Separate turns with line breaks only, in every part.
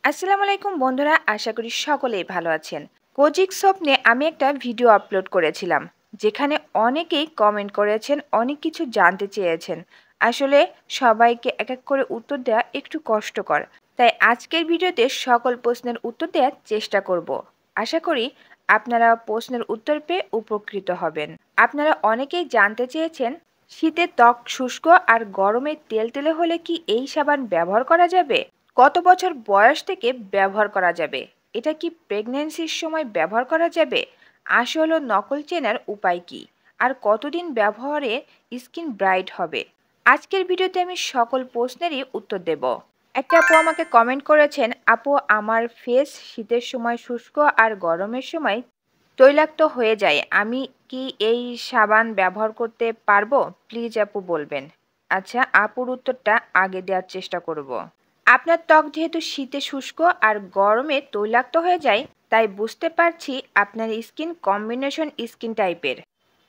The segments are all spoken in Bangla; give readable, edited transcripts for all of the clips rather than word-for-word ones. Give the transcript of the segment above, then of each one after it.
আসসালামু আলাইকুম বন্ধুরা, আশা করি সকলেই ভালো আছেন। কোজিক সোপ নিয়ে আমি একটা ভিডিও আপলোড করেছিলাম, যেখানে অনেকেই কমেন্ট করেছেন, অনেক কিছু জানতে চেয়েছেন। আসলে সবাইকে এক এক করে উত্তর দেওয়া একটু কষ্টকর, তাই আজকের ভিডিওতে সকল প্রশ্নের উত্তর দেওয়ার চেষ্টা করব। আশা করি আপনারা প্রশ্নের উত্তর পেয়ে উপকৃত হবেন। আপনারা অনেকেই জানতে চেয়েছেন, শীতে ত্বক শুষ্ক আর গরমে তেলতেলে হলে কি এই সাবান ব্যবহার করা যাবে? কত বছর বয়স থেকে ব্যবহার করা যাবে? এটা কি প্রেগন্যান্সির সময় ব্যবহার করা যাবে? আসল ও নকল চেনার উপায় কি? আর কতদিন ব্যবহারে স্কিন ব্রাইট হবে? আজকের ভিডিওতে আমি সকল প্রশ্নেরই উত্তর দেব। একটা আপু আমাকে কমেন্ট করেছেন, আপু আমার ফেস শীতের সময় শুষ্ক আর গরমের সময় তৈলাক্ত হয়ে যায়, আমি কি এই সাবান ব্যবহার করতে পারবো? প্লিজ আপু বলবেন। আচ্ছা, আপুর উত্তরটা আগে দেওয়ার চেষ্টা করব। আপনার ত্বক যেহেতু শীতে শুষ্ক আর গরমে তৈলাক্ত হয়ে যায়, তাই বুঝতে পারছি আপনার স্কিন কম্বিনেশন স্কিন টাইপের।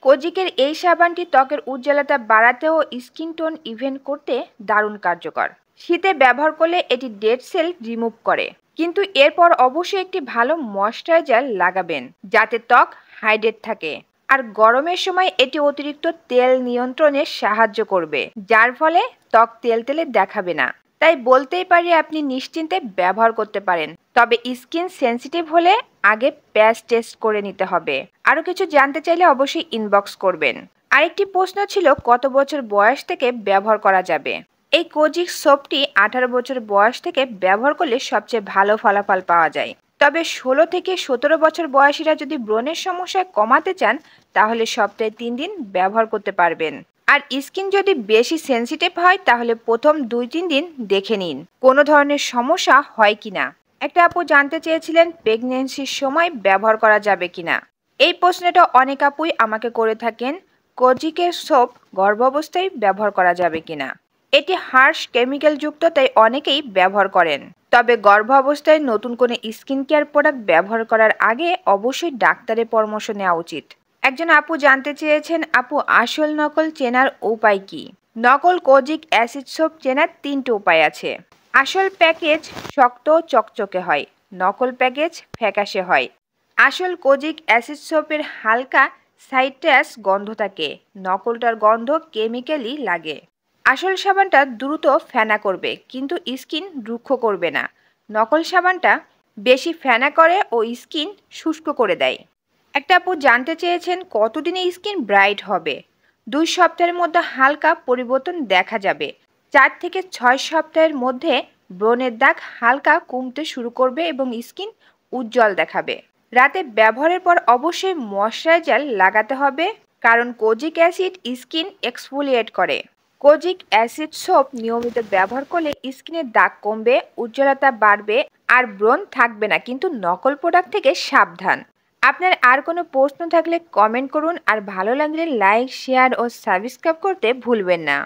কোজিকের এই সাবানটি ত্বকের উজ্জ্বলতা বাড়াতে ও স্কিন টোন ইভেন করতে দারুণ কার্যকর। শীতে ব্যবহার করলে এটি ডেড সেল রিমুভ করে, কিন্তু এরপর অবশ্যই একটি ভালো ময়শ্চারাইজার লাগাবেন, যাতে ত্বক হাইড্রেট থাকে। আর গরমের সময় এটি অতিরিক্ত তেল নিয়ন্ত্রণে সাহায্য করবে, যার ফলে ত্বক তেলতেলে দেখাবে না। তাই বলতেই পারি আপনি নিশ্চিন্তে ব্যবহার করতে পারেন, তবে স্কিন সেনসিটিভ হলে আগে প্যাচ টেস্ট করে নিতে হবে। আরও কিছু জানতে চাইলে অবশ্যই ইনবক্স করবেন। আরেকটি প্রশ্ন ছিল, কত বছর বয়স থেকে ব্যবহার করা যাবে? এই কোজিক সোপটি 18 বছর বয়স থেকে ব্যবহার করলে সবচেয়ে ভালো ফলাফল পাওয়া যায়। তবে 16 থেকে 17 বছর বয়সীরা যদি ব্রণের সমস্যা কমাতে চান, তাহলে সপ্তাহে 3 দিন ব্যবহার করতে পারবেন। আর স্কিন যদি বেশি সেনসিটিভ হয়, তাহলে প্রথম 2-3 দিন দেখে নিন কোনো ধরনের সমস্যা হয় কিনা। একটা আপু জানতে চেয়েছিলেন, প্রেগনেন্সির সময় ব্যবহার করা যাবে কিনা। এই প্রশ্নটা অনেক আপুই আমাকে করে থাকেন, কোজিকের সোপ গর্ভাবস্থায় ব্যবহার করা যাবে কিনা। এটি হার্শ কেমিক্যাল যুক্ত, তাই অনেকেই ব্যবহার করেন। তবে গর্ভাবস্থায় নতুন কোনো স্কিন কেয়ার প্রোডাক্ট ব্যবহার করার আগে অবশ্যই ডাক্তারের পরামর্শ নেওয়া উচিত। একজন আপু জানতে চেয়েছেন, আপু আসল নকল চেনার উপায় কি? নকল কোজিক অ্যাসিড সোপ চেনার 3টি উপায় আছে। আসল প্যাকেজ শক্ত ও চকচকে হয়, নকল প্যাকেজ ফ্যাকাশে হয়। আসল কোজিক অ্যাসিড সোপের হালকা সাইট্রাস গন্ধ থাকে, নকলটার গন্ধ কেমিক্যালি লাগে। আসল সাবানটা দ্রুত ফেনা করবে, কিন্তু স্কিন রুক্ষ করবে না। নকল সাবানটা বেশি ফেনা করে ও স্কিন শুষ্ক করে দেয়। একটা আপু জানতে চেয়েছেন, কতদিনে স্কিন ব্রাইট হবে? 2 সপ্তাহের মধ্যে হালকা পরিবর্তন দেখা যাবে। 4 থেকে 6 সপ্তাহের মধ্যে ব্রণের দাগ হালকা কমতে শুরু করবে এবং স্কিন উজ্জ্বল দেখাবে। রাতে ব্যবহারের পর অবশ্যই ময়শ্চারাইজার লাগাতে হবে, কারণ কোজিক অ্যাসিড স্কিন এক্সফোলিয়েট করে। কোজিক অ্যাসিড সোপ নিয়মিত ব্যবহার করলে স্কিনের দাগ কমবে, উজ্জ্বলতা বাড়বে আর ব্রণ থাকবে না, কিন্তু নকল প্রোডাক্ট থেকে সাবধান। আপনার আর কোনো প্রশ্ন থাকলে কমেন্ট করুন, আর ভালো লাগলে লাইক, শেয়ার ও সাবস্ক্রাইব করতে ভুলবেন না।